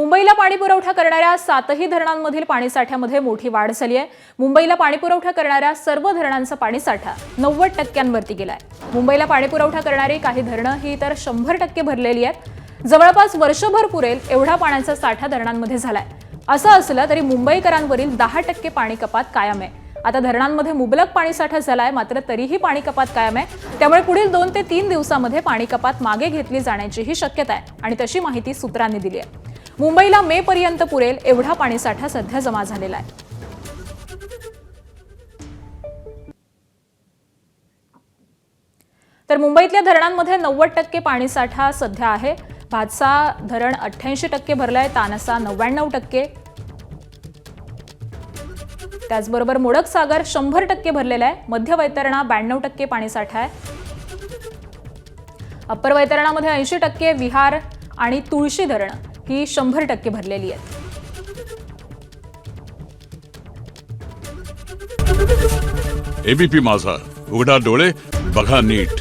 मुंबईला पाणी पुरवठा करणाऱ्या 7ही धरणांमधील पाणीसाठ्यामध्ये मोठी वाढ झाली आहे। मुंबईला पाणी पुरवठा करणाऱ्या सर्व धरणांचा पाणीसाठा 90%वरती गेलाय। मुंबईला पाणी पुरवठा करणारी काही धरणं ही तर 100% भरलेली आहेत। जवळपास वर्षभर पुरेल एवढा पाण्याचा साठा धरणांमध्ये झालाय। असं असलं तरी मुंबईकरांवरील 10% पाणी कपात कायम आहे। आता धरणांमध्ये मुबलक पाणीसाठा झालाय, मात्र तरीही पाणी कपात कायम आहे। त्यामुळे पुढील 2 ते 3 दिवसांमध्ये पाणी कपात मागे घेतली जाण्याचीही शक्यता आहे आणि तशी माहिती सूत्रांनी दिली आहे। मुंबईला मे पर्यंत पुरेल एवढा पाणीसाठा सध्या जमा झालेला आहे। तर मुंबईतल्या धरणांमध्ये 90% पाणीसाठा सध्या आहे। भातसा धरण 88% भरलाय, तानसा 99%, त्याचबरोबर मोडक सागर 100% भरलेला आहे। मध्य वैतरणा 92% पाणीसाठा आहे। अप्पर वैतरणामध्ये 80%, विहार आणि तुळशी धरण ही 100% भरलेली आहेत। एबीपी माझा, उघडा डोळे बघा नीट।